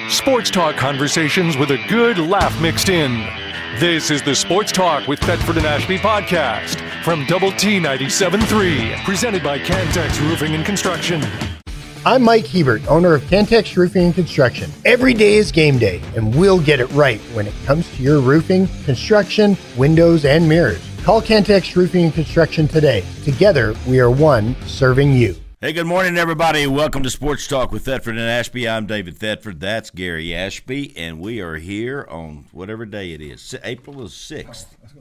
Sports talk conversations with a good laugh mixed in. This is the Sports Talk with Thetford and Ashby podcast from Double T 97.3, presented by Cantex Roofing and Construction. I'm Mike Hebert, owner of Cantex Roofing and Construction. Every day is game day, and we'll get it right when it comes to your roofing, construction, windows, and mirrors. Call Cantex Roofing and Construction today. Together, we are one serving you. Hey, good morning, everybody. Welcome to Sports Talk with Thetford and Ashby. I'm David Thetford. That's Gary Ashby, and we are here on whatever day it is. April the 6th. I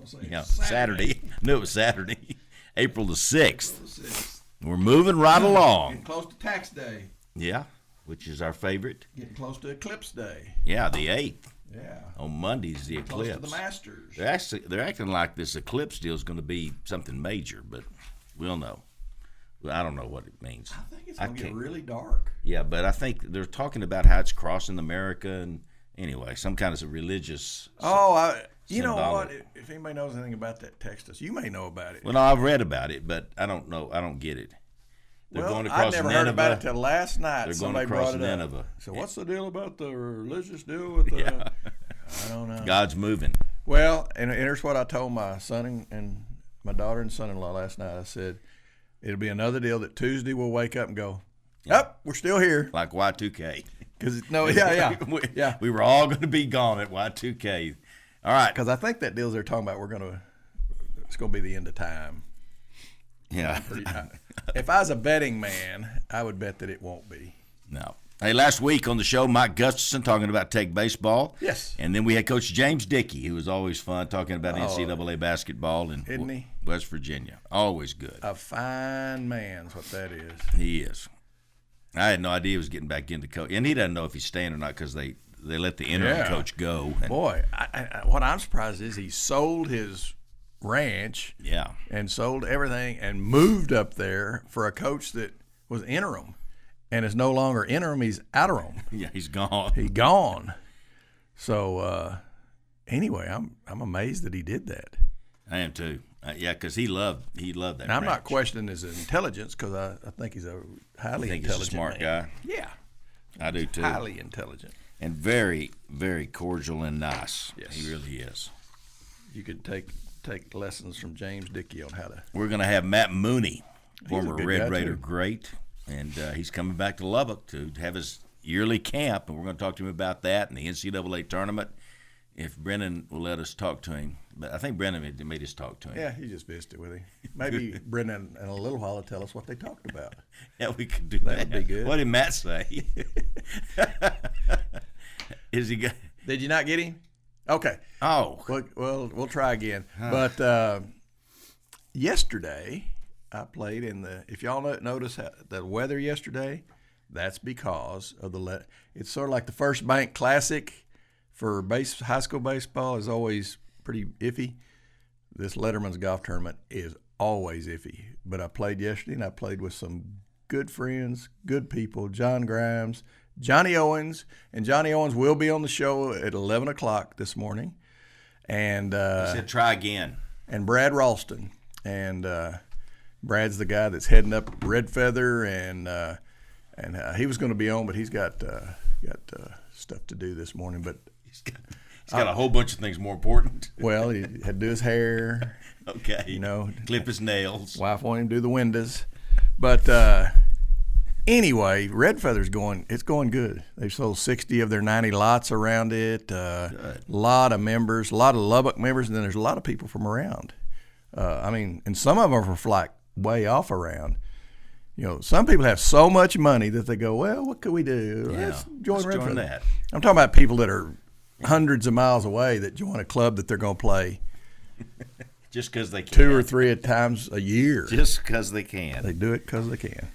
was going to say Saturday. No, it was Saturday. April the 6th. We're moving right along. Getting close to tax day. Yeah, which is our favorite. Getting close to eclipse day. Yeah, the 8th. Yeah. On Monday's the eclipse. Close to the Masters. They're acting like this eclipse deal is going to be something major, but we'll know. I don't know what it means. I think it's going to get really dark. Yeah, but I think they're talking about how it's crossing America, and anyway, some kind of religious. You know what? If anybody knows anything about that, text us. You may know about it. Well, no, I've read about it, but I don't know. I don't get it. They're going across I never Nineveh. heard about it till last night. They're Somebody going across brought it Nineveh. up. So what's the deal about the religious deal with the? Yeah. I don't know. God's moving. Well, and here's what I told my son and my daughter and son-in-law last night. I said, it'll be another deal that Tuesday we'll wake up and go, yep, we're still here. Like Y2K. Yeah. We were all going to be gone at Y2K. All right. Because I think that deal they're talking about, it's going to be the end of time. Yeah. If I was a betting man, I would bet that it won't be. No. Hey, last week on the show, Mike Gustafson talking about Tech baseball. Yes. And then we had Coach James Dickey, who was always fun, talking about NCAA basketball in West Virginia. Always good. A fine man is what that is. He is. I had no idea he was getting back into coach. And he doesn't know if he's staying or not because they let the interim coach go. Boy, what I'm surprised is he sold his ranch and sold everything and moved up there for a coach that was interim. And is no longer interim, he's outerim. Yeah, he's gone. He's gone. So, anyway, I'm amazed that he did that. I am too. Yeah, because he loved that. And I'm not questioning his intelligence because I think he's a highly intelligent he's a smart guy. Yeah. I do too. Highly intelligent. And very, very cordial and nice. Yes. He really is. You could take lessons from James Dickey on how to. We're going to have Matt Mooney, former Red Raider too. great. And he's coming back to Lubbock to have his yearly camp, and we're going to talk to him about that and the NCAA tournament, if Brennan will let us talk to him. But I think Brennan made us talk to him. Yeah, he just visited with him. Maybe Brennan in a little while will tell us what they talked about. Yeah, we could do that. That would be good. What did Matt say? Is he good? Did you not get him? Okay. Oh. Well, we'll try again. But yesterday I played in if y'all notice the weather yesterday, that's because of it's sort of like the First Bank Classic for high school baseball is always pretty iffy. This Letterman's golf tournament is always iffy. But I played yesterday, and I played with some good friends, good people, John Grimes, Johnny Owens, and Johnny Owens will be on the show at 11 o'clock this morning. And he said try again. And Brad Ralston. And Brad's the guy that's heading up Red Feather, and he was going to be on, but he's got stuff to do this morning. But he's got a whole bunch of things more important. Well, he had to do his hair. Okay. Clip his nails. Wife wanted him to do the windows. But anyway, Red Feather's it's going good. They've sold 60 of their 90 lots around it. A lot of members, a lot of Lubbock members, and then there's a lot of people from around. And some of them are like way off around. Some people have so much money that they go, well, what could we do? Yeah, Let's join Red Feather. that. I'm talking about people that are hundreds of miles away that join a club that they're going to play just because they can. 2 or 3 times a year. Just because they can. They do it because they can.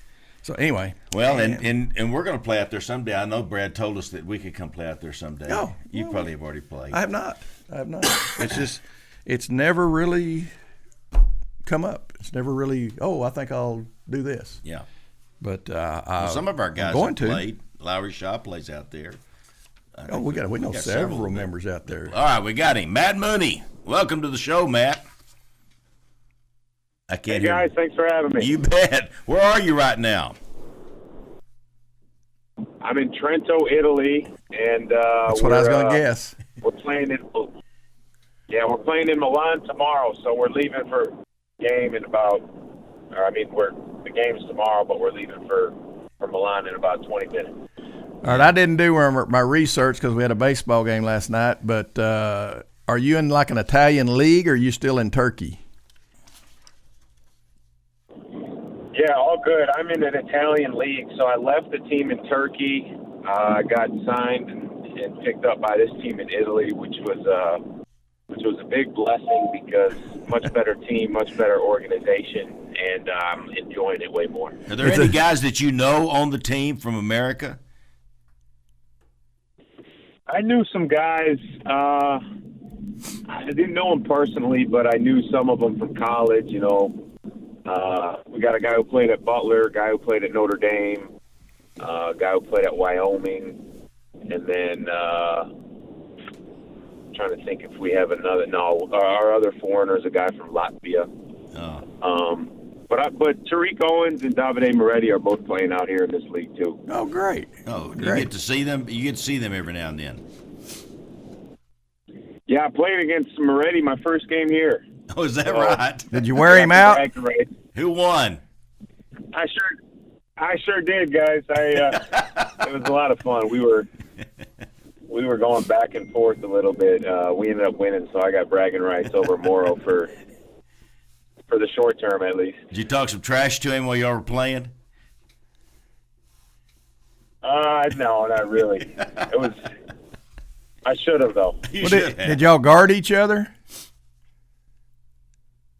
So anyway. Well, and we're going to play out there someday. I know Brad told us that we could come play out there someday. Oh, you probably have already played. I have not. It's never really come up. It's never really, I think I'll do this. Yeah. But some of our guys have played. Lowry Shaw plays out there. We know several members out there. All right, we got him. Matt Mooney. Welcome to the show, Matt. I can't hear guys, thanks for having me. You bet. Where are you right now? I'm in Trento, Italy, and that's what I was going to guess. We're playing we're playing in Milan tomorrow, so we're leaving for game in about. The game's tomorrow, but we're leaving for Milan in about 20 minutes. All right, I didn't do my research because we had a baseball game last night, but are you in like an Italian league, or are you still in Turkey? Yeah, all good. I'm in an Italian league, so I left the team in Turkey. I got signed and picked up by this team in Italy, which was a big blessing because much better team, much better organization, and I'm enjoying it way more. Are there any guys that you know on the team from America? I knew some guys. I didn't know them personally, but I knew some of them from college. You know, we got a guy who played at Butler, a guy who played at Notre Dame, a guy who played at Wyoming, and then trying to think if we have another. No, our other foreigner is a guy from Latvia. But Tariq Owens and Davide Moretti are both playing out here in this league too. Oh, great! Oh, great. You get to see them. You get to see them every now and then. Yeah, I played against Moretti my first game here. Oh, is that right? Did you wear him out? Who won? I sure did, guys. It was a lot of fun. We were going back and forth a little bit. We ended up winning, so I got bragging rights over Morrow for the short term, at least. Did you talk some trash to him while y'all were playing? No, not really. I should have, though. Did y'all guard each other?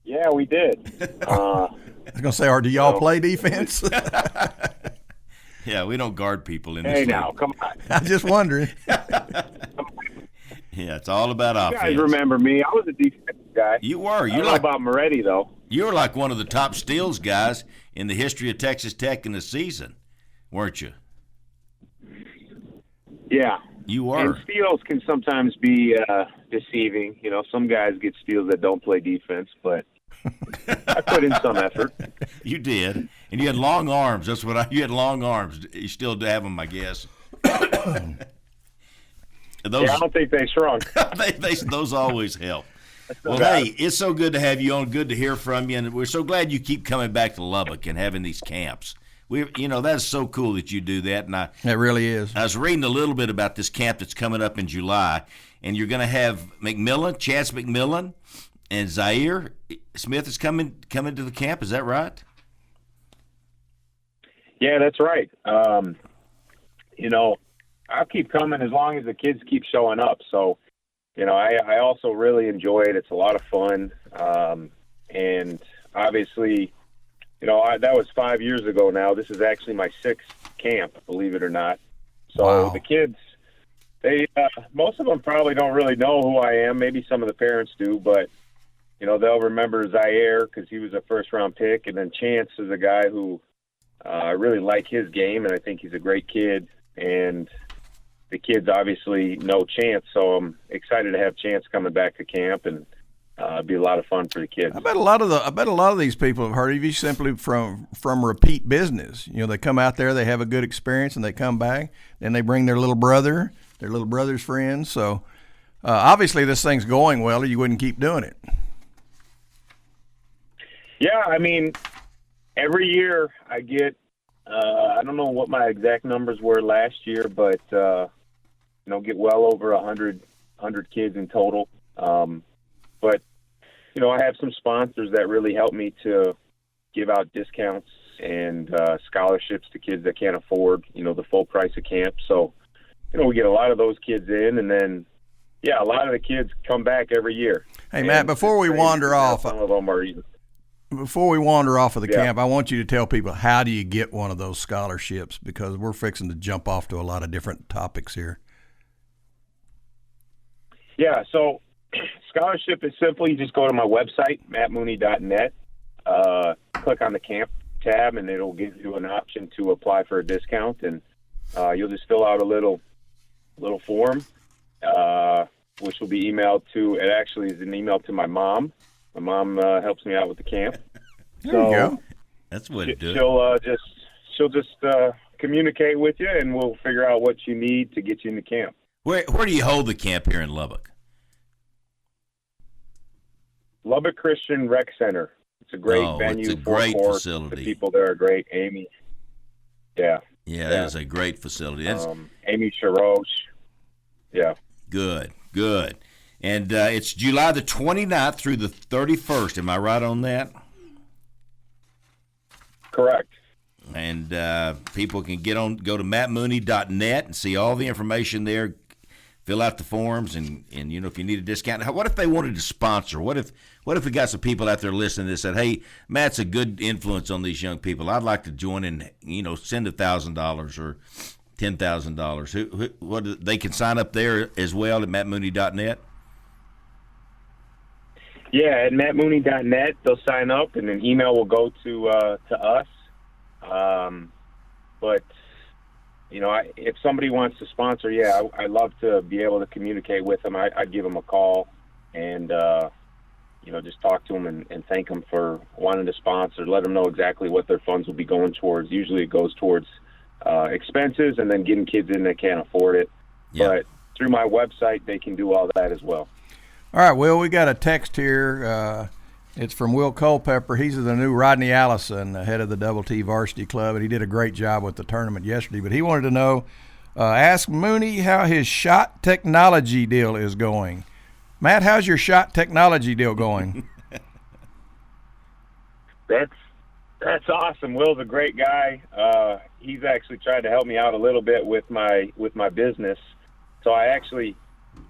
Yeah, we did. I was going to say, or do y'all play defense? Yeah, we don't guard people in this Hey, league. now, come on. I'm just wondering. Yeah, it's all about offense. You guys remember me. I was a defensive guy. You were. I don't know about Moretti, though. You were like one of the top steals guys in the history of Texas Tech in the season, weren't you? Yeah. You were. And steals can sometimes be deceiving. You know, some guys get steals that don't play defense, but I put in some effort. You did. And you had long arms. You had long arms. You still have them, I guess. Those, I don't think they shrunk. those always help. Well, hey, it's so good to have you on. Good to hear from you, and we're so glad you keep coming back to Lubbock and having these camps. That's so cool that you do that. And it really is. I was reading a little bit about this camp that's coming up in July, and you're going to have Chance McMillan, and Zaire Smith is coming to the camp. Is that right? Yeah, that's right. I'll keep coming as long as the kids keep showing up. So, I also really enjoy it. It's a lot of fun. And obviously, that was 5 years ago now. This is actually my sixth camp, believe it or not. So wow. The kids, most of them probably don't really know who I am. Maybe some of the parents do, but, they'll remember Zaire because he was a first-round pick. And then Chance is a guy who I really like his game, and I think he's a great kid. And the kids obviously know Chance, so I'm excited to have Chance coming back to camp, and it'd be a lot of fun for the kids. I bet a lot of these people have heard of you simply from repeat business. They come out there, they have a good experience, and they come back, then they bring their little brother's friends. So obviously this thing's going well, or you wouldn't keep doing it. Yeah, I mean, every year I get. I don't know what my exact numbers were last year, but get well over 100 kids in total. But I have some sponsors that really help me to give out discounts and scholarships to kids that can't afford the full price of camp. So we get a lot of those kids in, and then a lot of the kids come back every year. Hey, Matt, before we wander off, some of them are even. Before we wander off of the camp, I want you to tell people, how do you get one of those scholarships? Because we're fixing to jump off to a lot of different topics here. Yeah, so scholarship is simple. You just go to my website, mattmooney.net, click on the camp tab, and it'll give you an option to apply for a discount. And you'll just fill out a little form, which will be emailed to, it actually is an email to my mom. My mom helps me out with the camp. There you go. That's the way to do it. She'll just communicate with you, and we'll figure out what you need to get you into camp. Where do you hold the camp here in Lubbock? Lubbock Christian Rec Center. It's a great venue. It's a great facility. The people there are great. Amy. Yeah. Yeah, that is a great facility. Amy Sharosh. Yeah. Good. And it's July the 29th through the 31st. Am I right on that? Correct. And people can go to mattmooney.net and see all the information there. Fill out the forms, and if you need a discount. What if they wanted to sponsor? What if we got some people out there listening that said, "Hey, Matt's a good influence on these young people. I'd like to join and send $1,000 or $10,000." What they can sign up there as well at mattmooney.net. Yeah, at mattmooney.net, they'll sign up, and an email will go to us. But if somebody wants to sponsor, I love to be able to communicate with them. I'd give them a call and just talk to them and thank them for wanting to sponsor. Let them know exactly what their funds will be going towards. Usually, it goes towards expenses and then getting kids in that can't afford it. Yeah. But through my website, they can do all that as well. All right, Will, we got a text here. It's from Will Culpepper. He's the new Rodney Allison, head of the Double T Varsity Club, and he did a great job with the tournament yesterday. But he wanted to know, ask Mooney how his shot technology deal is going. Matt, how's your shot technology deal going? That's awesome. Will's a great guy. He's actually tried to help me out a little bit with my business. So I actually,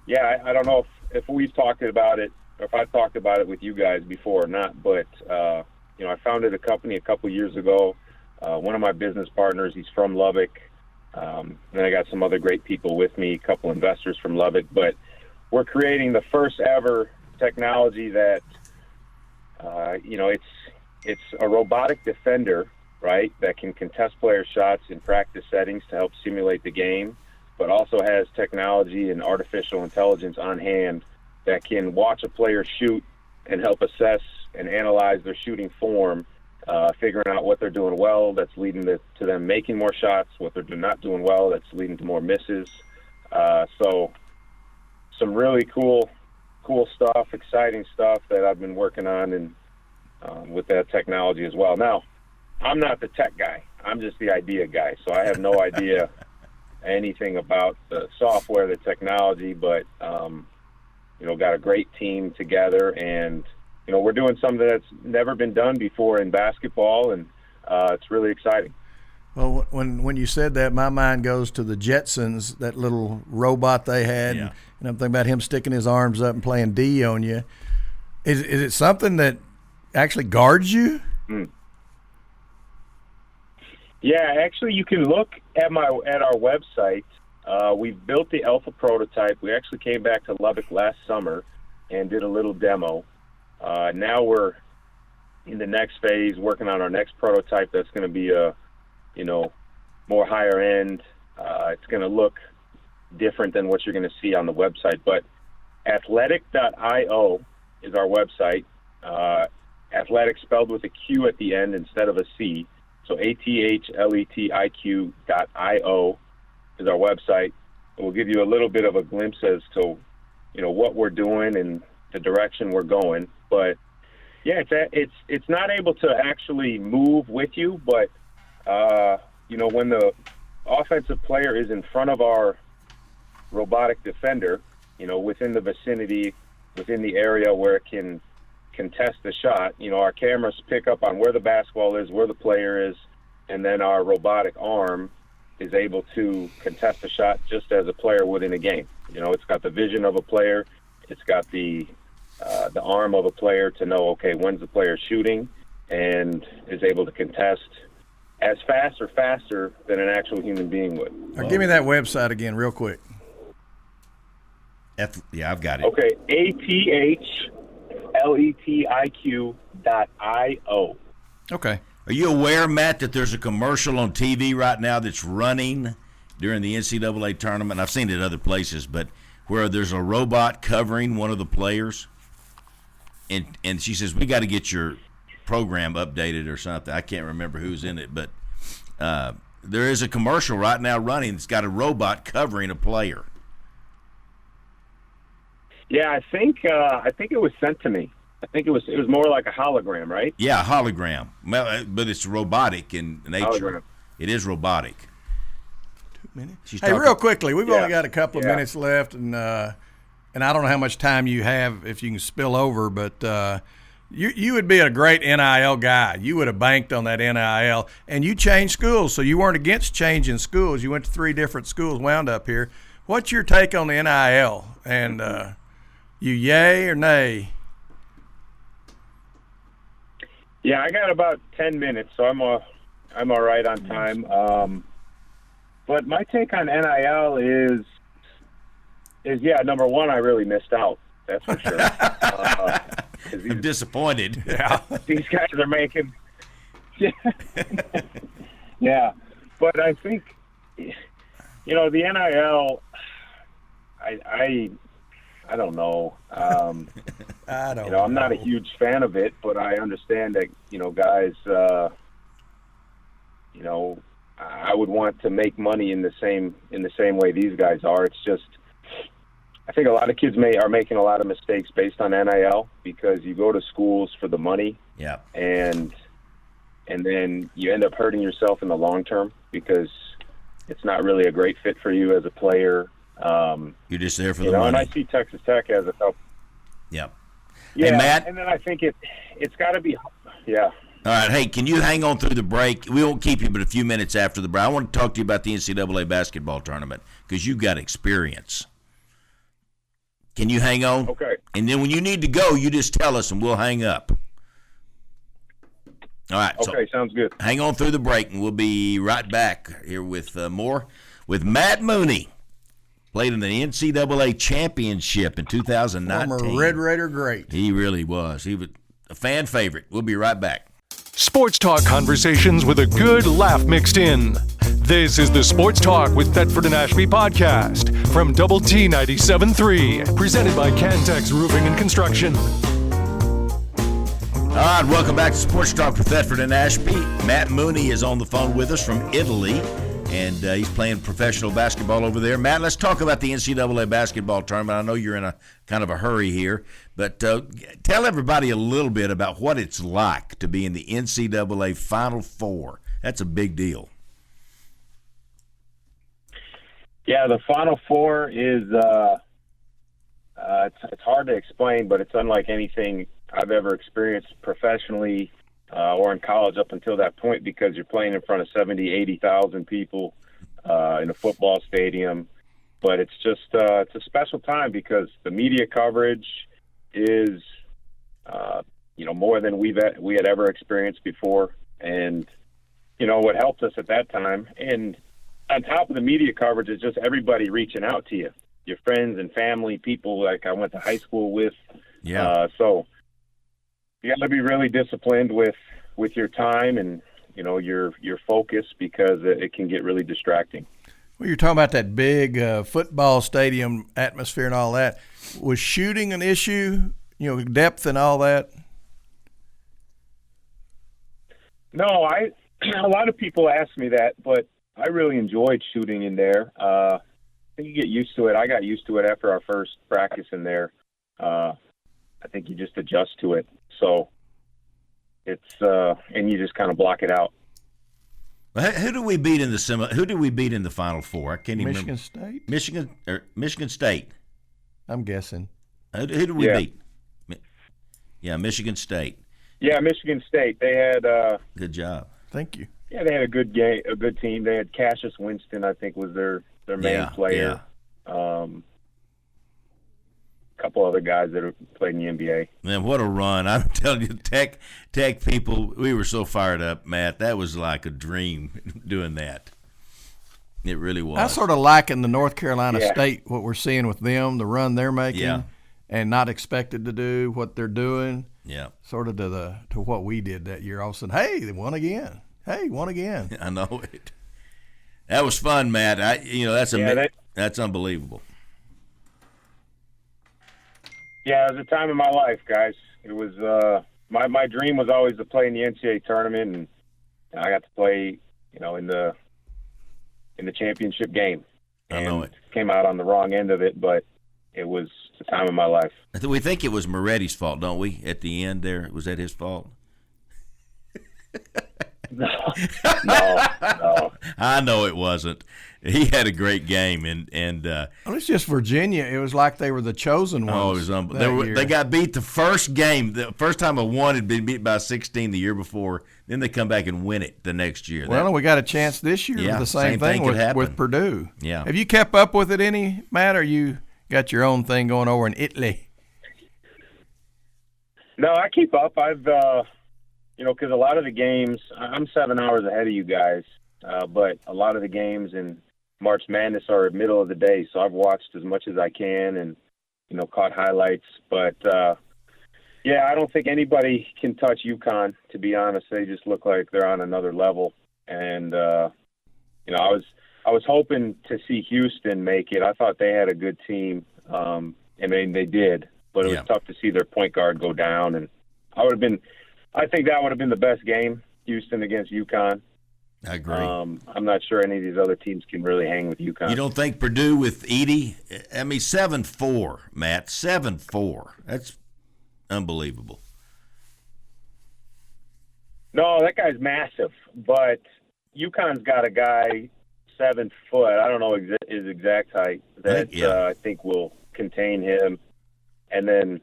I don't know if we've talked about it, or if I've talked about it with you guys before or not, but, I founded a company a couple years ago. One of my business partners, he's from Lubbock. And I got some other great people with me, a couple investors from Lubbock. But we're creating the first ever technology that, it's a robotic defender, right, that can contest player shots in practice settings to help simulate the game, but also has technology and artificial intelligence on hand that can watch a player shoot and help assess and analyze their shooting form, figuring out what they're doing well that's leading to them making more shots, what they're not doing well that's leading to more misses. So some really cool stuff, exciting stuff that I've been working on and with that technology as well. Now, I'm not the tech guy. I'm just the idea guy, so I have no idea anything about the software, the technology, but got a great team together, and we're doing something that's never been done before in basketball, and it's really exciting. Well, when you said that, my mind goes to the Jetsons, that little robot they had, and I'm thinking about him sticking his arms up and playing D on you. Is it something that actually guards you? Yeah, actually, you can look at our website. We've built the alpha prototype. We actually came back to Lubbock last summer and did a little demo. Now we're in the next phase, working on our next prototype. That's going to be more higher end. It's going to look different than what you're going to see on the website. But athletic.io is our website. Athletic spelled with a Q at the end instead of a C. So athletic.io is our website. We'll give you a little bit of a glimpse as to, what we're doing and the direction we're going. But yeah, it's not able to actually move with you, but when the offensive player is in front of our robotic defender, within the vicinity, within the area where it can contest the shot, our cameras pick up on where the basketball is, where the player is, and then our robotic arm is able to contest the shot just as a player would in a game. It's got the vision of a player, it's got the arm of a player to know, okay, when's the player shooting, and is able to contest as fast or faster than an actual human being would. Now, give me that website again real quick. Yeah, I've got it. Okay, athletic.io. Okay. Are you aware, Matt, that there's a commercial on TV right now that's running during the NCAA tournament? I've seen it other places, but where there's a robot covering one of the players, and she says, we got to get your program updated or something. I can't remember who's in it, but there is a commercial right now running that's got a robot covering a player. Yeah, I think it was sent to me. I think it was more like a hologram, right? Yeah, hologram. Well, but it's robotic in nature. Hologram. It is robotic. 2 minutes. She's Hey, talking- real quickly, we've Yeah. only got a couple of Yeah. minutes left, and I don't know how much time you have if you can spill over, but you would be a great NIL guy. You would have banked on that NIL, and you changed schools, so you weren't against changing schools. You went to 3 different schools, wound up here. What's your take on the NIL? And you yay or nay? Yeah, I got about 10 minutes, so I'm all right on time. But my take on NIL is yeah, number one, I really missed out. That's for sure. 'Cause I'm disappointed. Yeah. these guys are making. Yeah, but I think the NIL. I don't know. I don't I'm not a huge fan of it, but I understand that guys. I would want to make money in the same way these guys are. It's just, I think a lot of kids are making a lot of mistakes based on NIL because you go to schools for the money, Yeah. and then you end up hurting yourself in the long term because it's not really a great fit for you as a player. You're just there for the And I money. see Texas Tech as a help. Yeah. Yeah, Hey, Matt? and then I think it's got to be, yeah. All right, hey, can you hang on through the break? We won't keep you but a few minutes after the break. I want to talk to you about the NCAA basketball tournament because you've got experience. Can you hang on? Okay. And then when you need to go, you just tell us and we'll hang up. All right. Okay, sounds good. Hang on through the break, and we'll be right back here with more with Matt Mooney. Played in the NCAA championship in 2019. Former Red Raider great. He really was. He was a fan favorite. We'll be right back. Sports talk conversations with a good laugh mixed in. This is the Sports Talk with Thetford and Ashby podcast from Double T 97.3, presented by Cantex Roofing and Construction. All right, welcome back to Sports Talk with Thetford and Ashby. Matt Mooney is on the phone with us from Italy, and he's playing professional basketball over there. Matt, let's talk about the NCAA basketball tournament. I know you're in a kind of a hurry here, but tell everybody a little bit about what it's like to be in the NCAA Final Four. That's a big deal. Yeah, the Final Four is it's hard to explain, but it's unlike anything I've ever experienced professionally or in college up until that point because you're playing in front of 70, 80,000 people in a football stadium. But it's just it's a special time because the media coverage is more than we had ever experienced before, and what helped us at that time. And on top of the media coverage is just everybody reaching out to you, your friends and family, people like I went to high school with. Yeah. So you got to be really disciplined with your time and your focus because it can get really distracting. Well, you're talking about that big football stadium atmosphere and all that. Was shooting an issue? Depth and all that. No, a lot of people ask me that, but I really enjoyed shooting in there. I think you get used to it. I got used to it after our first practice in there. I think you just adjust to it. So it's and you just kind of block it out. Well, who do we beat in the Who do we beat in the Final Four? I can't even Michigan remember. State? Michigan State. I'm guessing. Who did we Yeah. beat? Yeah, Michigan State. Yeah, Michigan State. They had Good job. Thank you. they had a good game, a good team. They had Cassius Winston, I think, was their main player. A couple other guys that have played in the NBA. Man, what a run. I'm telling you, Tech people, we were so fired up, Matt. That was like a dream doing that. It really was. I sort of liken the North Carolina Yeah. State, what we're seeing with them, the run they're making, Yeah. and not expected to do what they're doing, Yeah. sort of to what we did that year. All of a sudden, hey, they won again. Hey, won again. I know it. That was fun, Matt. That's unbelievable. Yeah, it was a time in my life, guys. It was my dream was always to play in the NCAA tournament, and I got to play, in the in the championship game. I know it. Came out on the wrong end of it, but it was the time of my life. We think it was Moretti's fault, don't we? At the end there, was that his fault? No. I know it wasn't. He had a great game, and Well, it's just Virginia. It was like they were the chosen ones. oh, it was unbelievable. They got beat the first game. The first time a one had been beat by 16 the year before. Then they come back and win it the next year. Well, we got a chance this year Yeah, with the same same thing thing could happen. with Purdue. Yeah. Have you kept up with it any, Matt, or you got your own thing going over in Italy? No, I keep up. I've, because a lot of the games, I'm 7 hours ahead of you guys, but a lot of the games in March Madness are middle of the day, so I've watched as much as I can and, caught highlights. But, yeah, I don't think anybody can touch UConn, to be honest. They just look like they're on another level. And, I was hoping to see Houston make it. I thought they had a good team. I mean, they did, but it was tough to see their point guard go down. And I think that would have been the best game, Houston against UConn. I agree. I'm not sure any of these other teams can really hang with UConn. You don't think Purdue with Edie? I mean, 7-4, Matt, 7-4. That's unbelievable. No, that guy's massive, but UConn's got a guy 7 foot. I don't know his exact height that I think will contain him. And then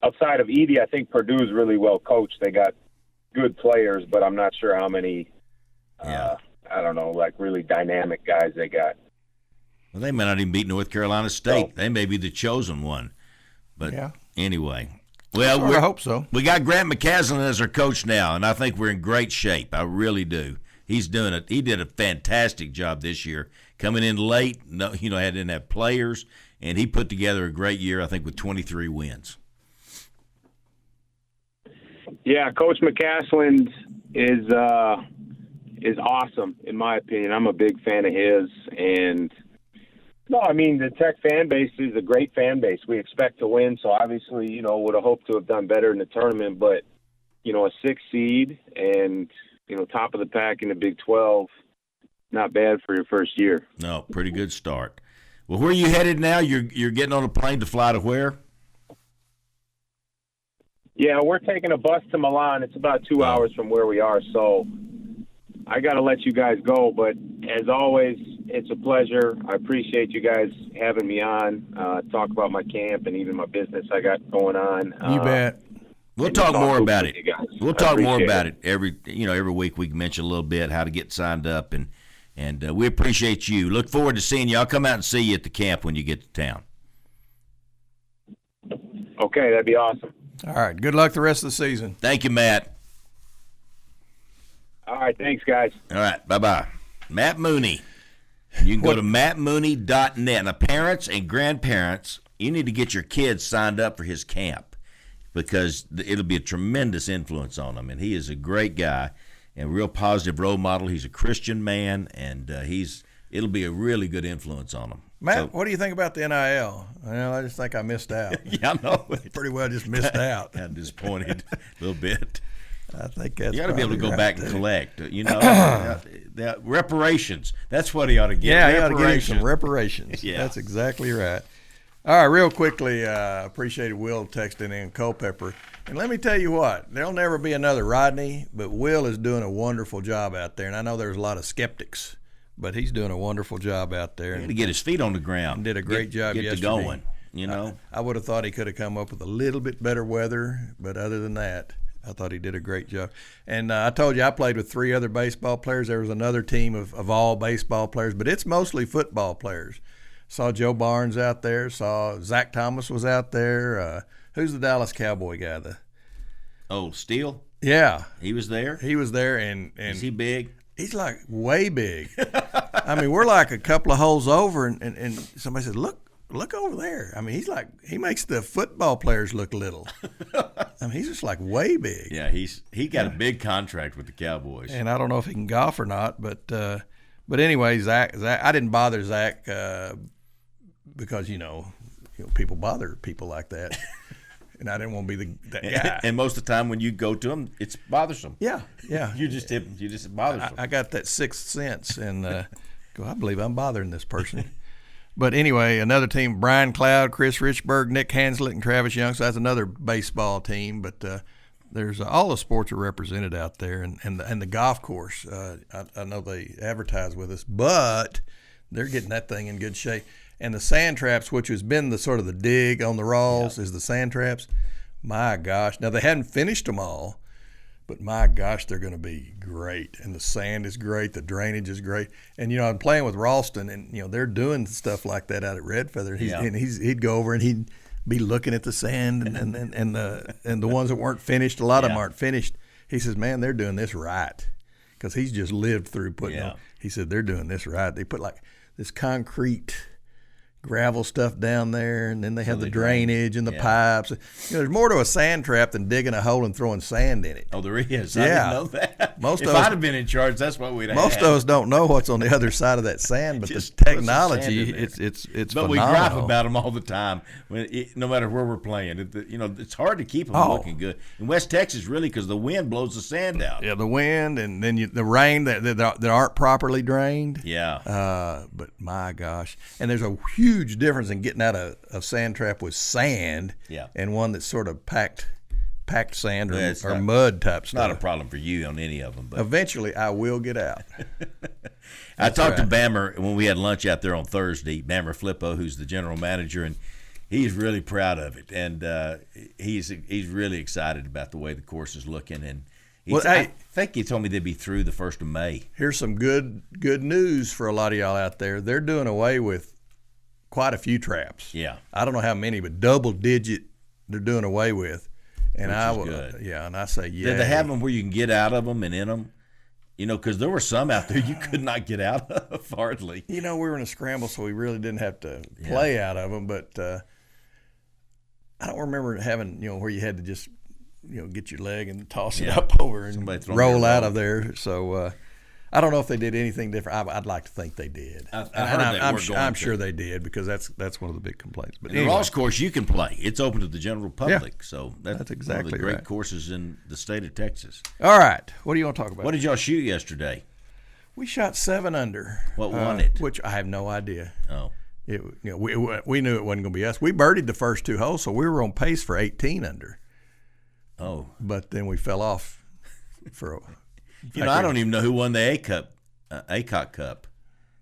outside of Edie, I think Purdue's really well coached. They got good players, but I'm not sure how many. I don't know, like really dynamic guys they got. Well, they may not even beat North Carolina State. They may be the chosen one. But anyway. Well, I hope so. We got Grant McCaslin as our coach now, and I think we're in great shape. I really do. He's doing it. He did a fantastic job this year, coming in late. No, didn't have players, and he put together a great year. I think with 23 wins. Yeah, Coach McCaslin is awesome in my opinion. I'm a big fan of his, and the Tech fan base is a great fan base. We expect to win, so obviously, would have hoped to have done better in the tournament, but, a 6 seed and, top of the pack in the Big 12, not bad for your first year. No, pretty good start. Well, where are you headed now? You're getting on a plane to fly to where? Yeah, we're taking a bus to Milan. It's about 2 hours from where we are, so I got to let you guys go, but as always, it's a pleasure. I appreciate you guys having me on, talk about my camp and even my business I got going on. You bet. We'll talk more about it. We'll talk more about it. Every week we can mention a little bit how to get signed up, and we appreciate you. Look forward to seeing you. I'll come out and see you at the camp when you get to town. Okay, that'd be awesome. All right. Good luck the rest of the season. Thank you, Matt. All right, thanks, guys. All right, bye-bye. Matt Mooney. You can go to mattmooney.net. Now, parents and grandparents, you need to get your kids signed up for his camp because it'll be a tremendous influence on them. And he is a great guy and a real positive role model. He's a Christian man, and it'll be a really good influence on him. Matt, what do you think about the NIL? Well, I just think I missed out. Yeah, I know. Pretty well just missed out. I'm disappointed a little bit. I think that's you got to be able to go right back too. and collect. The reparations. That's what he ought to get. Yeah, he ought to get him some reparations. Yeah. That's exactly right. All right, real quickly, appreciated Will texting in Culpeper. And let me tell you what, there'll never be another Rodney, but Will is doing a wonderful job out there. And I know there's a lot of skeptics, but he's doing a wonderful job out there. He had to get his feet on the ground. And did a great job get yesterday. to going, I would have thought he could have come up with a little bit better weather, but other than that, I thought he did a great job. And I told you I played with 3 other baseball players. There was another team of all baseball players, but it's mostly football players. Saw Joe Barnes out there. Saw Zach Thomas was out there. Who's the Dallas Cowboy guy? Steele? Yeah. He was there? He was there. And is he big? He's like way big. I mean, we're like a couple of holes over, and somebody said, look over there. I mean, he makes the football players look little. I mean, he's just like way big. Yeah, he got a big contract with the Cowboys. And I don't know if he can golf or not, but anyway, Zach, I didn't bother Zach because people bother people like that, and I didn't want to be that guy. And most of the time when you go to them, it's bothersome. Yeah. You just bothersome. I got that sixth sense, and I believe I'm bothering this person. But anyway, another team, Brian Cloud, Chris Richburg, Nick Hanslick, and Travis Young. So that's another baseball team. But there's all the sports are represented out there. And the golf course, I know they advertise with us, but they're getting that thing in good shape. And the sand traps, which has been the sort of the dig on the Rawls, is the sand traps. My gosh. Now, they hadn't finished them all, but my gosh, they're going to be great. And the sand is great. The drainage is great. And, I'm playing with Ralston, and, they're doing stuff like that out at Red Feather. And he'd go over and he'd be looking at the sand and the ones that weren't finished. A lot of them aren't finished. He says, man, they're doing this right. Because he's just lived through putting them. He said, they're doing this right. They put like this concrete gravel stuff down there, and then they have the drainage and the pipes. There's more to a sand trap than digging a hole and throwing sand in it. Oh, there is. I didn't know that. If I'd have been in charge, that's what we'd have. Most of us don't know what's on the other side of that sand, but the technology, it's but phenomenal. We gripe about them all the time. No matter where we're playing, it's hard to keep them looking good. In West Texas, really, because the wind blows the sand out. Yeah, the wind, and then the rain that aren't properly drained. Yeah. But my gosh, and there's a huge difference in getting out a sand trap with sand and one that's sort of packed sand or mud type stuff. Not a problem for you on any of them. But eventually, I will get out. I talked to Bammer when we had lunch out there on Thursday, Bammer Flippo, who's the general manager, and he's really proud of it. And he's really excited about the way the course is looking. And I think he told me they'd be through the 1st of May. Here's some good news for a lot of y'all out there. They're doing away with quite a few traps. Yeah. I don't know how many, but double digit they're doing away with. And which is good. And I say, yeah. Did they have them where you can get out of them and in them? Because there were some out there you could not get out of hardly. We were in a scramble, so we really didn't have to play out of them. But I don't remember having, where you had to just, get your leg and toss it up over and roll out of there. So I don't know if they did anything different. I'd like to think they did. I'm sure they did, because that's one of the big complaints. But anyway. The Ross course you can play. It's open to the general public. So that's exactly one of the great courses in the state of Texas. All right. What do you want to talk about? What did y'all shoot yesterday? We shot 7 under. What won it? Which I have no idea. Oh. We knew it wasn't going to be us. We birdied the first 2 holes, so we were on pace for 18 under. Oh. But then we fell off for I don't even know who won the ACOT Cup.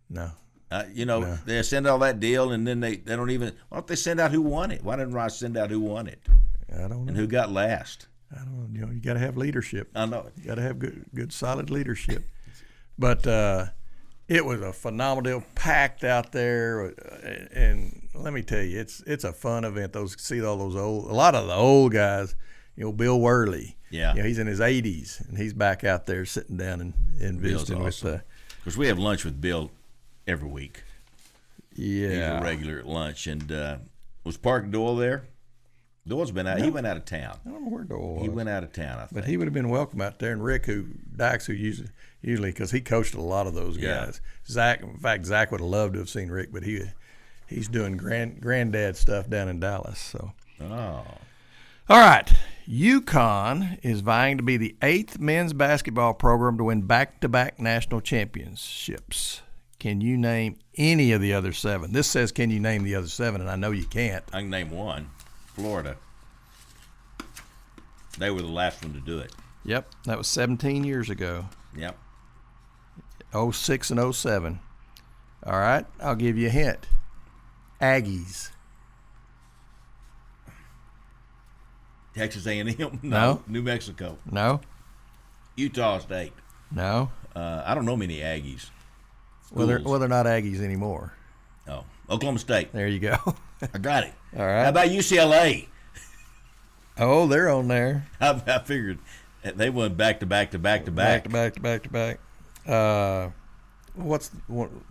No. No. They send all that deal, and then they don't even. Why don't they send out who won it? Why didn't Ross send out who won it? I don't know. And who got last? I don't know. You got to have leadership. I know. You got to have good, solid leadership. But it was a phenomenal deal, packed out there, and let me tell you, it's a fun event. See all those a lot of the old guys. Bill Worley. Yeah. He's in his 80s, and he's back out there sitting down and visiting awesome. Because we have lunch with Bill every week. Yeah. He's a regular at lunch. And was Park Doyle there? Doyle's been out. No. He went out of town. I don't know where Doyle was. He went out of town, I think. But he would have been welcome out there. And Rick Dykes, who usually, because he coached a lot of those guys. Zach would have loved to have seen Rick, but he's doing granddad stuff down in Dallas. So. Oh. All right. UConn is vying to be the 8th men's basketball program to win back-to-back national championships. Can you name any of the other 7? This says, can you name the other 7, and I know you can't. I can name one. Florida. They were the last one to do it. Yep. That was 17 years ago. Yep. 06 and 07. All right. I'll give you a hint. Aggies. Texas A&M? No. New Mexico? No. Utah State? No. I don't know many Aggies. Well, they're not Aggies anymore. Oh, Oklahoma State. There you go. I got it. All right. How about UCLA? Oh, they're on there. I figured they won back to back. What's one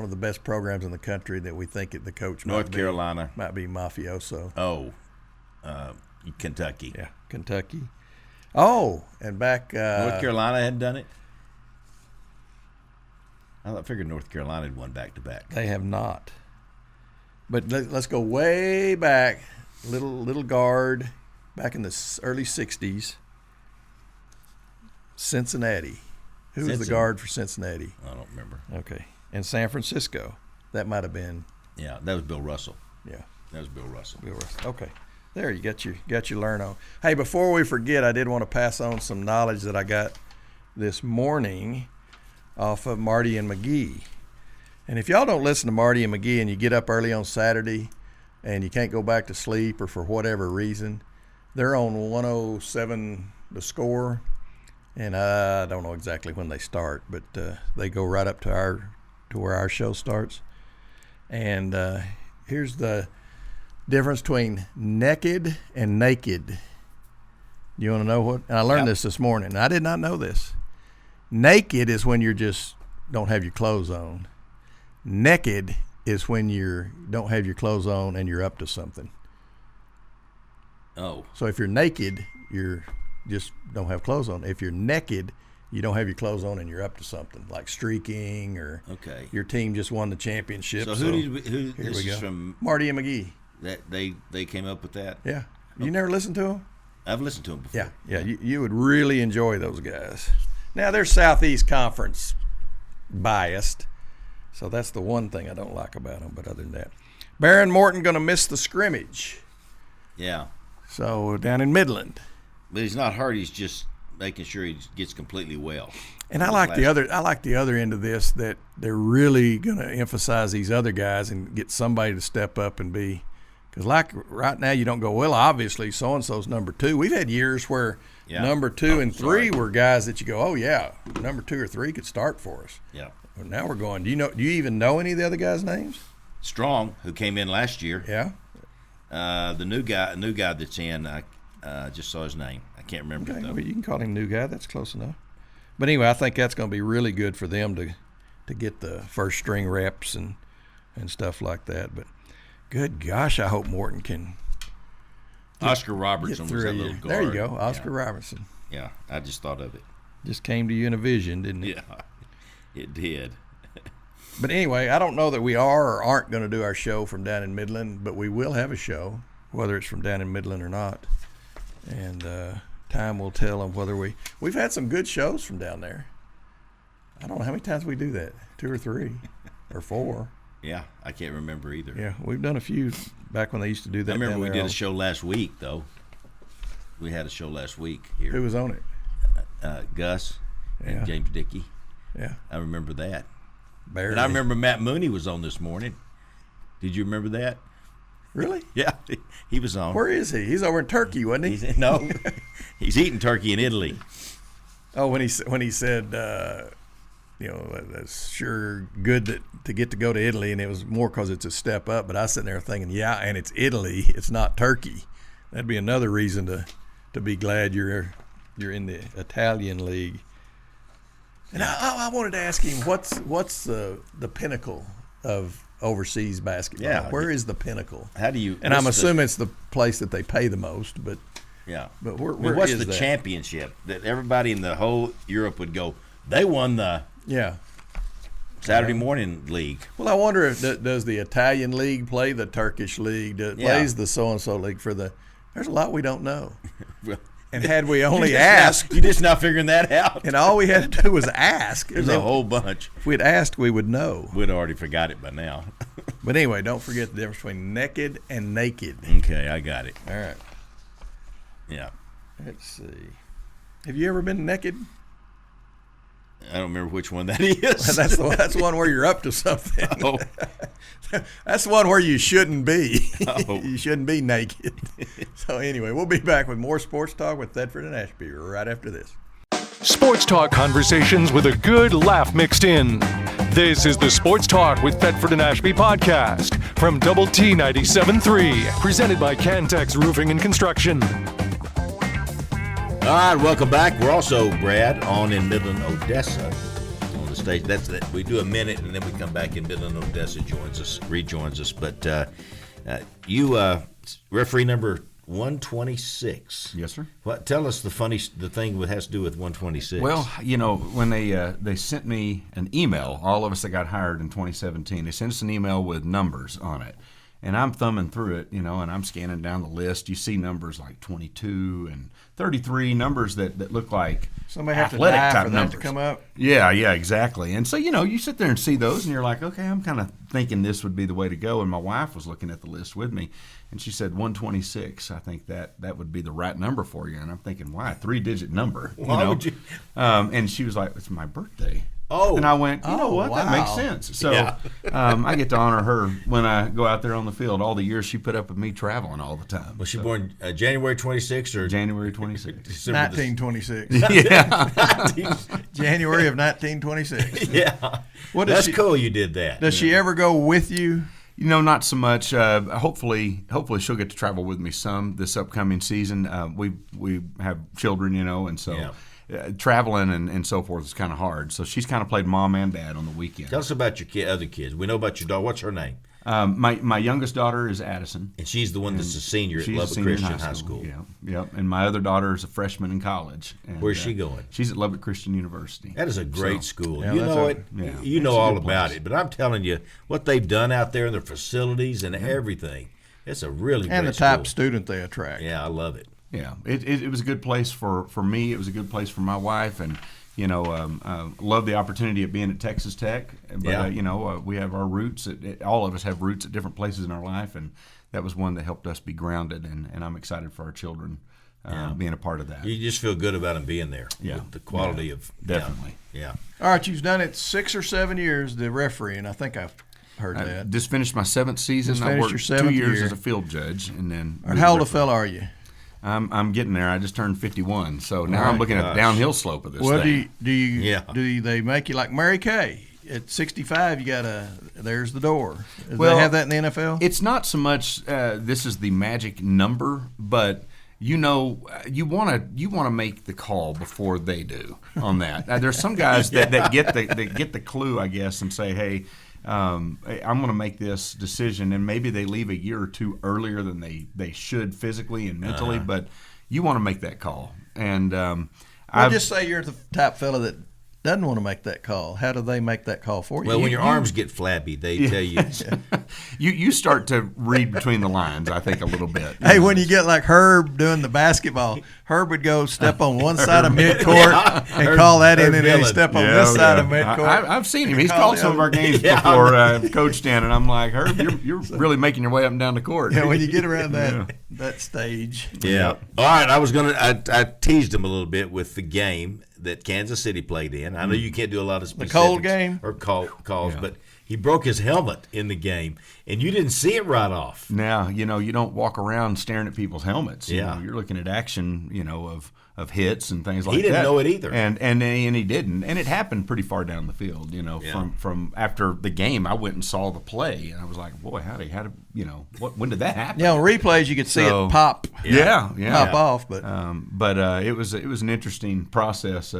of the best programs in the country that we think the coach North Carolina might be mafioso? Oh. Kentucky. Yeah, Kentucky. Oh, and back North Carolina had done it. I figured North Carolina had won back to back. They have not. But let's go way back. Little guard back in the early '60s. Cincinnati. Who was the guard for Cincinnati? I don't remember. Okay. and San Francisco. That might have been. Yeah, that was Bill Russell. Yeah, that was Bill Russell. Bill Russell. Okay, there you got your learn on. Hey, before we forget, I did want to pass on some knowledge that I got this morning off of Marty and McGee. And if y'all don't listen to Marty and McGee and you get up early on Saturday and you can't go back to sleep or for whatever reason, they're on 107 The Score. And I don't know exactly when they start, but they go right up to where our show starts. And here's the difference between naked and naked. You want to know what? And I learned this morning. I did not know this. Naked is when you just don't have your clothes on. Naked is when you don't have your clothes on and you're up to something. Oh. So if you're naked, you're just don't have clothes on. If you're naked, you don't have your clothes on and you're up to something, like streaking or your team just won the championship. So here this we go. Is from Marty and McGee. That they came up with that? Yeah. You never listened to them? I've listened to them before. Yeah. You would really enjoy those guys. Now, they're Southeast Conference biased, so that's the one thing I don't like about them. But other than that, Baron Morton going to miss the scrimmage. Yeah. So down in Midland. But he's not hurt. He's just making sure he gets completely well. And I like the other end of this, that they're really going to emphasize these other guys and get somebody to step up and be. Because like right now, you don't go, well, obviously so-and-so's number 2. We've had years where number 2 and 3 were guys that you go, oh, yeah, number 2 or 3 could start for us. Yeah. Well, now we're going, do you even know any of the other guys' names? Strong, who came in last year. Yeah. The new guy that's in, I just saw his name. I can't remember it, though. Well, you can call him new guy. That's close enough. But anyway, I think that's going to be really good for them to get the first string reps and stuff like that. But good gosh, I hope Morton can. Oscar Robertson was that little guard. There you go, Oscar Robertson. Yeah, I just thought of it. Just came to you in a vision, didn't it? Yeah, it did. But anyway, I don't know that we are or aren't going to do our show from down in Midland, but we will have a show, whether it's from down in Midland or not. And time will tell on whether we've had some good shows from down there. I don't know how many times we do that, 2 or 3 or 4. Yeah, I can't remember either. Yeah, we've done a few back when they used to do that. I remember we did a show last week, though. We had a show last week here. Who was on it? Gus and James Dickey. Yeah. I remember that. Barely. And I remember Matt Mooney was on this morning. Did you remember that? Really? Yeah, he was on. Where is he? He's over in Turkey, wasn't he? No, he's eating turkey in Italy. Oh, when he said, that's sure good to get to go to Italy, and it was more because it's a step up. But I was sitting there thinking, yeah, and it's Italy, it's not Turkey. That'd be another reason to be glad you're in the Italian league. And I wanted to ask him, what's the pinnacle of overseas basketball? Yeah. Where is the pinnacle? How do you? And I'm assuming it's the place that they pay the most, but yeah. But where what's is the that? championship that everybody in the whole Europe would go? They won the Saturday morning league. Well, I wonder if does the Italian league play the Turkish league? Plays the so and so league for the? There's a lot we don't know. Well, and had we only asked, you're just not figuring that out. And all we had to do was ask. There's a whole bunch. If we'd asked, we would know. We'd already forgot it by now. But anyway, don't forget the difference between naked and naked. Okay, I got it. All right. Yeah. Let's see. Have you ever been naked? I don't remember which one that is. That's one where you're up to something. Oh. That's one where you shouldn't be. Oh. You shouldn't be naked. So anyway, we'll be back with more sports talk with Thetford and Ashby right after this. Sports talk conversations with a good laugh mixed in. This is the Sports Talk with Thetford and Ashby podcast from Double T 97.3, presented by Cantex Roofing and Construction. All right, welcome back. We're also, Brad, on in Midland, Odessa, on the stage. That's it. We do a minute, and then we come back in Midland, Odessa rejoins us. But you, referee number 126. Yes, sir. What? Tell us the thing that has to do with 126. Well, when they sent me an email, all of us that got hired in 2017, they sent us an email with numbers on it. And I'm thumbing through it, and I'm scanning down the list. You see numbers like 22 and 33, numbers that look like somebody have to athletic die type for that numbers to come up. Yeah, exactly. And so, you sit there and see those, and you're like, okay, I'm kind of thinking this would be the way to go. And my wife was looking at the list with me, and she said 126. I think that would be the right number for you. And I'm thinking, why a 3-digit number? Why would you? And she was like, it's my birthday. Oh. And I went, you know what? Wow. That makes sense. So I get to honor her when I go out there on the field. All the years she put up with me traveling all the time. Was she born January 26th or January 26th? 1926. Yeah. January of 1926. Yeah. That's cool you did that. Does she ever go with you? Not so much. Hopefully she'll get to travel with me some this upcoming season. We have children, and so. Yeah. Traveling and so forth is kind of hard. So she's kind of played mom and dad on the weekend. Tell us about your other kids. We know about your daughter. What's her name? My youngest daughter is Addison. And she's the one that's a senior at Lubbock Christian High School. Yeah. And my other daughter is a freshman in college. And, where's she going? She's at Lubbock Christian University. That is a great school. Yeah, you know it. Yeah, you know all about it. But I'm telling you, what they've done out there in their facilities and everything, it's a really great and the type school. of student they attract. Yeah, I love it. Yeah, it was a good place for me. It was a good place for my wife, and love the opportunity of being at Texas Tech. But we have our roots. All of us have roots at different places in our life, and that was one that helped us be grounded. And I'm excited for our children being a part of that. You just feel good about them being there. Yeah, with the quality of definitely. Yeah. All right, you've done it 6 or 7 years, the referee, and I think I've heard that. Just finished my 7th season. Just I finished worked your 2 7th years year. as a field judge, and then. All right, how old a fella are you? I'm getting there. I just turned 51, so now All I'm looking at the downhill slope of this thing. Do they make you like Mary Kay? At 65, you gotta. There's the door. Do Well, they have that in the NFL? It's not so much. This is the magic number, but you want to make the call before they do on that. There's some guys that get the clue, I guess, and say, hey. I'm going to make this decision, and maybe they leave a year or two earlier than they should physically and mentally, but you want to make that call. And just say you're the type fella that doesn't want to make that call. How do they make that call for you? Well, when your arms get flabby, they tell you. You start to read between the lines, I think, a little bit. Hey, when you get like Herb doing the basketball, Herb would go step on one side of midcourt and call that in, and then he'd step on this side of midcourt. I've seen him. He's called some of our games before, Coach Stan, and I'm like, Herb, you're really making your way up and down the court. Yeah, when you get around that stage. Yeah. All right, I teased him a little bit with the game that Kansas City played in. I know you can't do a lot of specifics. The cold game? Or calls, but he broke his helmet in the game, and you didn't see it right off. Now, you don't walk around staring at people's helmets. Yeah. You're looking at action, of hits and things like that. He didn't know it either. And he didn't. And it happened pretty far down the field, from after the game. I went and saw the play, and I was like, boy, how did when did that happen? Yeah, on replays you could see it pop. Pop off, but it was an interesting process.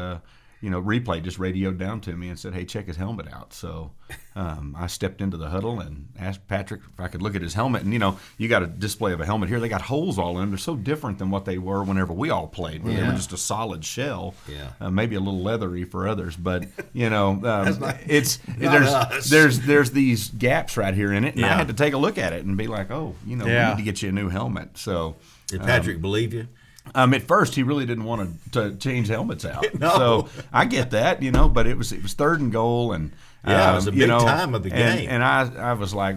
Replay just radioed down to me and said, hey, check his helmet out. So I stepped into the huddle and asked Patrick if I could look at his helmet. And, you got a display of a helmet here. They got holes all in them. They're so different than what they were whenever we all played. They were just a solid shell, maybe a little leathery for others. But, there's these gaps right here in it. And I had to take a look at it and be like, we need to get you a new helmet. So did Patrick believe you? At first, he really didn't want to change helmets out. No. So I get that, but it was 3rd and goal, and it was a big time of the game. And I was like,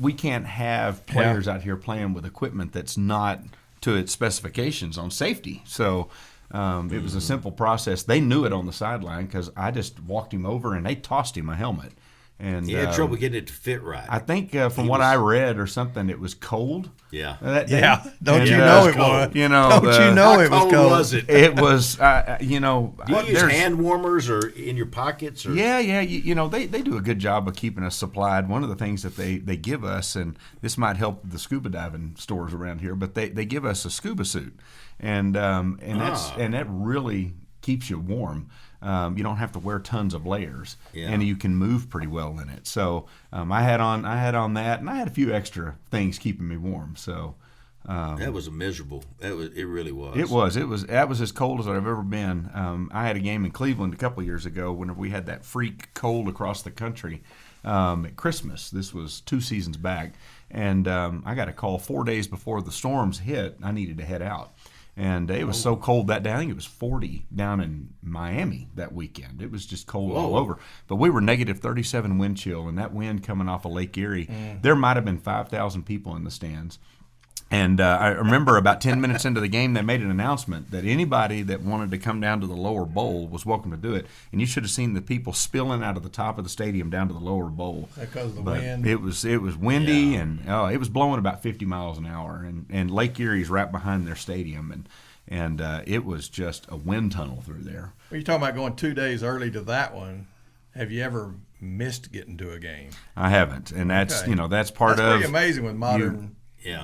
we can't have players out here playing with equipment that's not to its specifications on safety. So it was a simple process. They knew it on the sideline because I just walked him over and they tossed him a helmet. And he had trouble getting it to fit right. I think from what I read or something, it was cold. Yeah. That day. Don't you know it was? Don't you know it was cold? How cold was it? It was, Do you use hand warmers or in your pockets? Or? Yeah. They do a good job of keeping us supplied. One of the things that they give us, and this might help the scuba diving stores around here, but they give us a scuba suit, and that really keeps you warm. You don't have to wear tons of layers, and you can move pretty well in it. So I had on that, and I had a few extra things keeping me warm. So that was miserable. It really was. That was as cold as I've ever been. I had a game in Cleveland a couple of years ago whenever we had that freak cold across the country. at Christmas. This was 2 seasons back. And I got a call 4 days before the storms hit. I needed to head out. And it was so cold that day. I think it was 40 down in Miami that weekend. It was just cold all over. But we were negative 37 wind chill, and that wind coming off of Lake Erie, there might have been 5,000 people in the stands. And I remember about 10 minutes into the game, they made an announcement that anybody that wanted to come down to the lower bowl was welcome to do it. And you should have seen the people spilling out of the top of the stadium down to the lower bowl. Because of the wind? It was windy, and it was blowing about 50 miles an hour. And Lake Erie's right behind their stadium, and it was just a wind tunnel through there. Well, you're talking about going 2 days early to that one. Have you ever missed getting to a game? I haven't, and that's that's part that's of. Pretty amazing with modern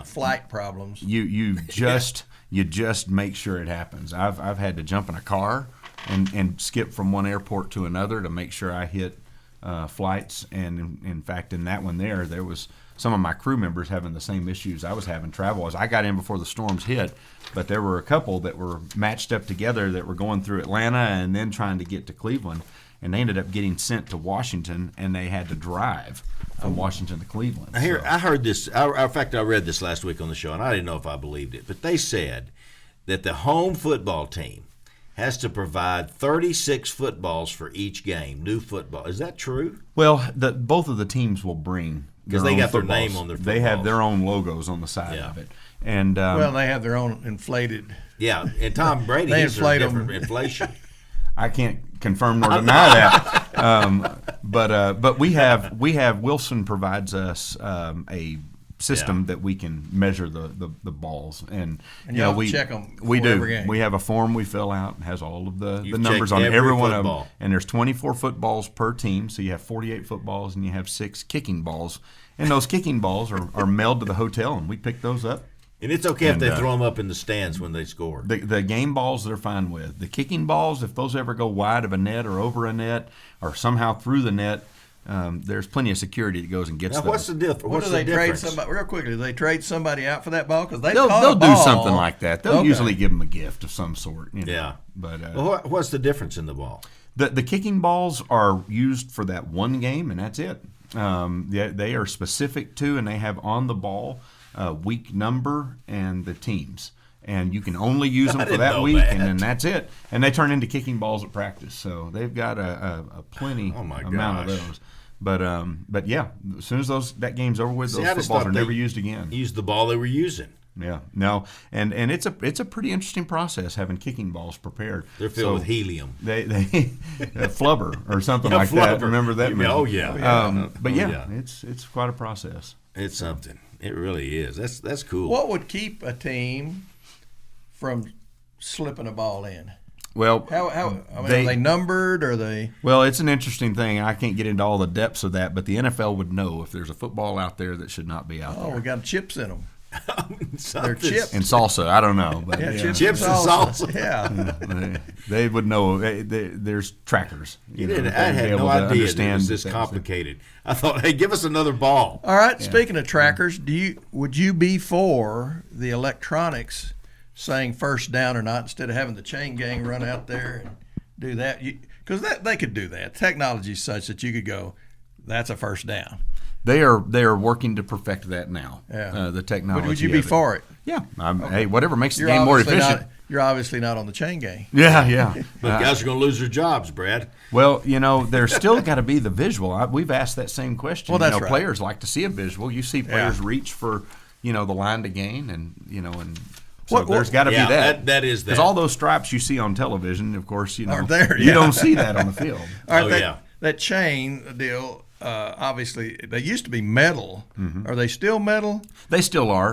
flight problems. You just make sure it happens. I've had to jump in a car and skip from one airport to another to make sure I hit flights. And in fact, in that one there was some of my crew members having the same issues I was having travel-wise. I got in before the storms hit, but there were a couple that were matched up together that were going through Atlanta and then trying to get to Cleveland. And they ended up getting sent to Washington, and they had to drive from Washington to Cleveland. I heard this. In fact, I read this last week on the show, and I didn't know if I believed it. But they said that the home football team has to provide 36 footballs for each game, new football. Is that true? Well, both of the teams will bring because they got their name on their footballs. They have their own logos on the side of it. And they have their own inflated. Yeah, and Tom Brady has a different inflation. I can't confirm nor deny that. But we have Wilson provides us a system that we can measure the balls, and we check them. We do. Every game. We have a form we fill out and has all of the numbers on every one of them. And there's 24 footballs per team, so you have 48 footballs, and you have 6 kicking balls. And those kicking balls are mailed to the hotel, and we pick those up. And it's okay if they throw them up in the stands when they score. The game balls they're fine with. The kicking balls, if those ever go wide of a net or over a net or somehow through the net, there's plenty of security that goes and gets those. What's the difference? What do they trade somebody real quickly? Do they trade somebody out for that ball? Because they'll do something like that. They'll usually give them a gift of some sort. Yeah. But what's the difference in the ball? The kicking balls are used for that one game, and that's it. They are specific to, and they have on the ball week number and the teams, and you can only use them for that week, and then that's it. And they turn into kicking balls at practice, so they've got a plenty amount of those. But yeah, as soon as that game's over with, those footballs are never used again. Use the ball they were using. Yeah, no, and it's a pretty interesting process having kicking balls prepared. They're filled with helium. They flubber or something like that. Remember that? Oh yeah. But it's quite a process. It's something. It really is. That's cool. What would keep a team from slipping a ball in? Well, are they numbered? Or they? Well, it's an interesting thing. I can't get into all the depths of that, but the NFL would know if there's a football out there that should not be out there. Oh, we got chips in them. They're chips and salsa. I don't know, but chips and salsa. Yeah, they would know. There's trackers. I had no idea that it was this complicated. I thought, hey, give us another ball. All right. Yeah. Speaking of trackers, would you be for the electronics saying first down or not instead of having the chain gang run out there and do that? Because they could do that. Technology is such that you could go, that's a first down. They are working to perfect that now. Yeah. The technology. But would you be for it? Yeah. Hey, whatever makes the game more efficient. You're obviously not on the chain gang. Yeah. But guys are going to lose their jobs, Brad. Well, there's still got to be the visual. We've asked that same question. Well, that's right. Players like to see a visual. You see players reach for, the line to gain, and so there's got to be that. That is that. Because all those stripes you see on television, of course, are there. You don't see that on the field. All right, that chain deal. Obviously, they used to be metal. Mm-hmm. Are they still metal? They still are.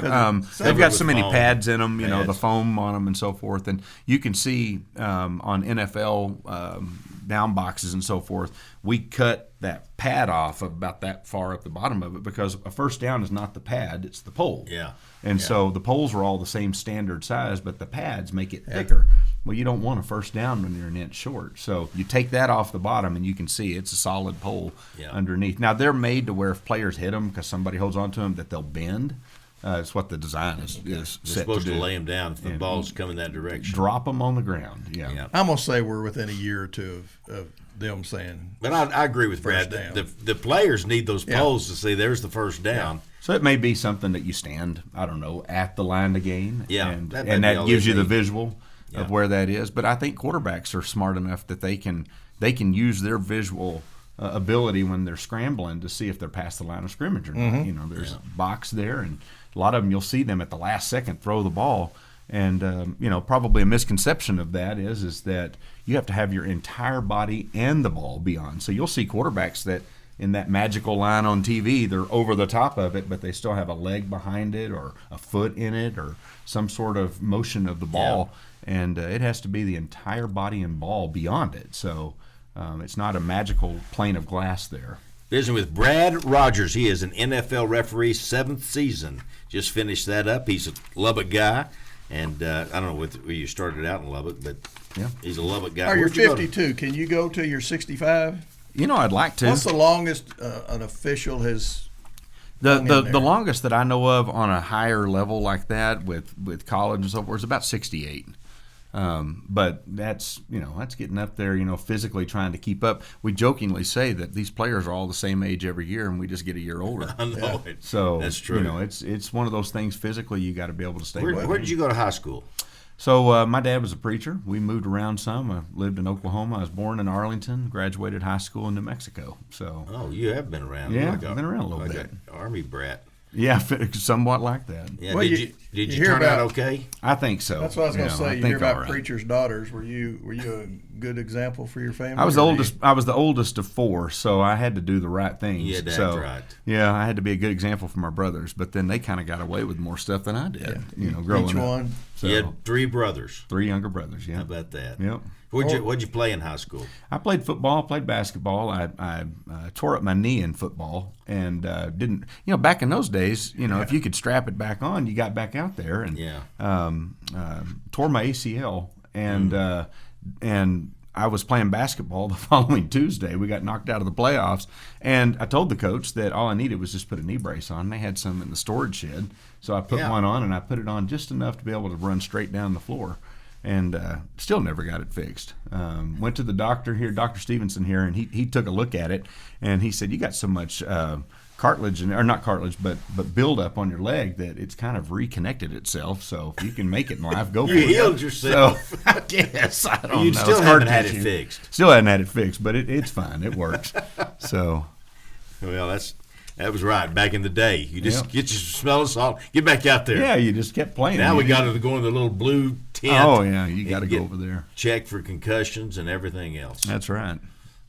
They've got so many pads in them, the foam on them and so forth. And you can see on NFL down boxes and so forth, we cut that pad off about that far up the bottom of it because a first down is not the pad, it's the pole. Yeah. And so the poles are all the same standard size, but the pads make it thicker. Well, you don't want a first down when you're an inch short. So you take that off the bottom, and you can see it's a solid pole underneath. Now, they're made to where if players hit them because somebody holds on to them, that they'll bend. It's what the design is They're set supposed to do. Lay them down if the ball's coming that direction. Drop them on the ground. Yeah. I'm going to say we're within a year or two of them saying. But I agree with Brad. First down. The players need those polls to see there's the first down. Yeah. So it may be something that you stand, I don't know, at the line to gain. Yeah, and that may be that all gives they you the need. visual of where that is. But I think quarterbacks are smart enough that they can use their visual ability when they're scrambling to see if they're past the line of scrimmage or not. You know, there's a box there, and a lot of them you'll see them at the last second throw the ball. And you know, probably a misconception of that is that you have to have your entire body and the ball be on. So you'll see quarterbacks that in that magical line on TV, they're over the top of it, but they still have a leg behind it or a foot in it or some sort of motion of the ball. And it has to be the entire body and ball beyond it. So it's not a magical plane of glass there. Visiting with Brad Rodgers. He is an NFL referee, 7th season. Just finished that up. He's a Lubbock guy. And I don't know where you started out in Lubbock, but he's a Lubbock guy. Oh, you're Where'd you go to- 52. Can you go to your 65? You know, I'd like to. What's the longest an official has The in there? longest that I know of on a higher level like that with college and so forth is about 68. But that's getting up there, physically trying to keep up. We jokingly say that these players are all the same age every year, and we just get a year older. I know it. So that's true. It's one of those things. Physically, you got to be able to stay. Where did you go to high school? So my dad was a preacher. We moved around some. I lived in Oklahoma. I was born in Arlington. Graduated high school in New Mexico. So You have been around. Yeah, I've been around a little like bit. an Army brat. Yeah, somewhat like that. Yeah. Well, did you you hear turn out about- okay? I think so. That's what I was going to say. I You think hear about all right. preachers' daughters. Were you a good example for your family? I was the or were oldest. I was the oldest of 4, so I had to do the right things. Yeah, that's so, right. Yeah, I had to be a good example for my brothers, but then they kind of got away with more stuff than I did. Growing Each up. one. So, You had 3 brothers. 3 younger brothers. How Yeah. about that? Yep. What'd you play in high school? I played football, played basketball. I tore up my knee in football and didn't. Back in those days, if you could strap it back on, you got back out there and tore my ACL and I was playing basketball the following Tuesday. We got knocked out of the playoffs, and I told the coach that all I needed was just put a knee brace on. They had some in the storage shed, so I put one on, and I put it on just enough to be able to run straight down the floor. And still never got it fixed. Went to the doctor here, Dr. Stevenson here, and he took a look at it, and he said, you got so much cartilage, or not cartilage, but build up on your leg that it's kind of reconnected itself. So if you can make it in life, go for it. You healed yourself. So, I guess, I don't You know. still It's hard haven't to had it issue. fixed. Still hadn't had it fixed, but it's fine. It works. So, Well, that was right. Back in the day, you just get your smell of salt, get back out there. yeah, you just kept playing. Now You we got didn't- to go in the little blue tent. Oh, yeah, you got to and go get over there. checked for concussions and everything else. That's right.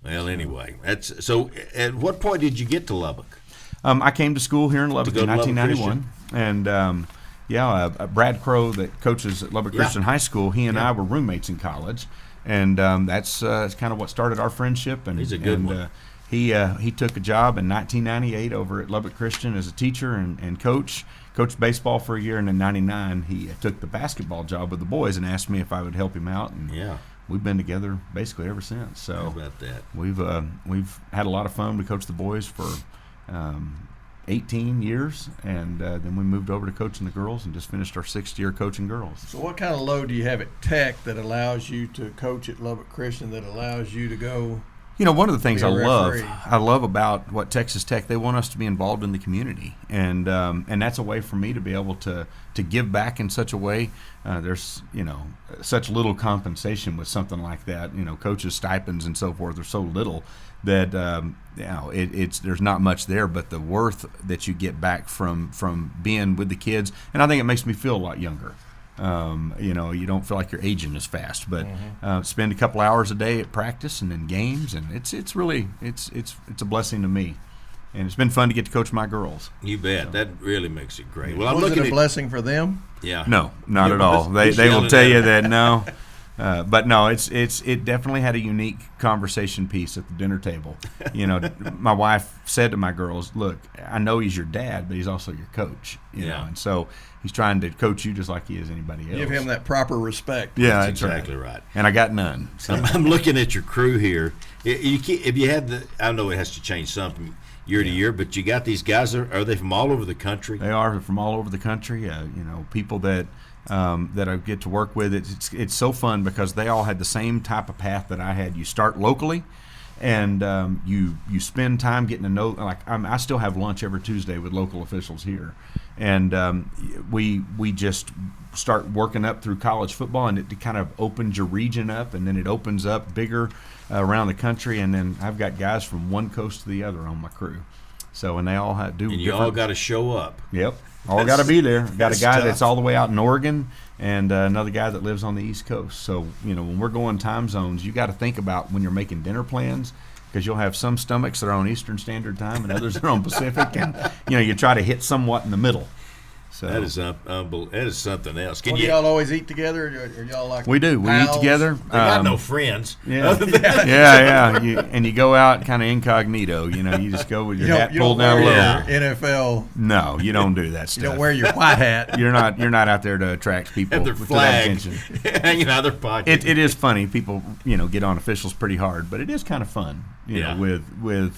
Well, anyway, that's so. At what point did you get to Lubbock? I came to school here in Lubbock go in to Lubbock 1991, and Brad Crow that coaches at Lubbock Christian High School, he and I were roommates in college, and that's kind of what started our friendship. And He's a good one. He took a job in 1998 over at Lubbock Christian as a teacher and coached baseball for a year, and in '99 he took the basketball job with the boys and asked me if I would help him out. And we've been together basically ever since. So How about that? We've had a lot of fun. We coached the boys for 18 years, and then we moved over to coaching the girls and just finished our 6th year coaching girls. So what kind of load do you have at Tech that allows you to coach at Lubbock Christian, that allows you to go? One of the things Be a I referee. love about what Texas Tech, they want us to be involved in the community, and that's a way for me to be able to give back in such a way. There's such little compensation with something like that. Coaches' stipends and so forth are so little that there's not much there, but the worth that you get back from being with the kids, and I think it makes me feel a lot younger. You don't feel like you're aging as fast, but spend a couple hours a day at practice and then games, and it's really a blessing to me, and it's been fun to get to coach my girls. You bet. That really makes it great. Well, I'm Was it looking a at blessing for them? yeah. No, not at all. They He's will yelling tell at you her. that no. But no, it definitely had a unique conversation piece at the dinner table. My wife said to my girls, "Look, I know he's your dad, but he's also your coach. Yeah. And so he's trying to coach you just like he is anybody else. Give him that proper respect. Yeah, That's that's exactly right. And I got none. So. I'm looking at your crew here. If you had I know it has to change some year to year, but you got these guys. Are they from all over the country? They are from all over the country. People that I get to work with. It's so fun because they all had the same type of path that I had. You start locally, And you spend time getting to know. Like I still have lunch every Tuesday with local officials here, and we just start working up through college football, and it kind of opens your region up, and then it opens up bigger around the country. And then I've got guys from one coast to the other on my crew, so and they all do. And you all got to show up. Yep, all got to be there. Got a guy tough. that's all the way out in Oregon, and another guy that lives on the East Coast. So when we're going time zones, you got to think about when you're making dinner plans, because you'll have some stomachs that are on Eastern Standard Time and others that are on Pacific, and you try to hit somewhat in the middle. So That is unbelievable. That is something else. Do y'all always eat together, or y'all like we do. We pals? eat together. They got no friends. Yeah, yeah. You go out kind of incognito. You just go with your hat pulled down low. NFL. No, you don't do that stuff. You don't wear your white hat. You're not out there to attract people. Have their with flag attention. hanging out of their pocket. It is funny. People get on officials pretty hard, but it is kind of fun. With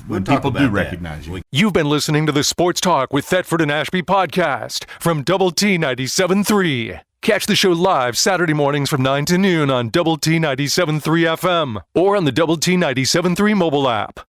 when people do recognize you. You've been listening to the Sports Talk with Thetford and Ashby podcast from Double T 97.3. Catch the show live Saturday mornings from 9 to noon on Double T 97.3 FM or on the Double T 97.3 mobile app.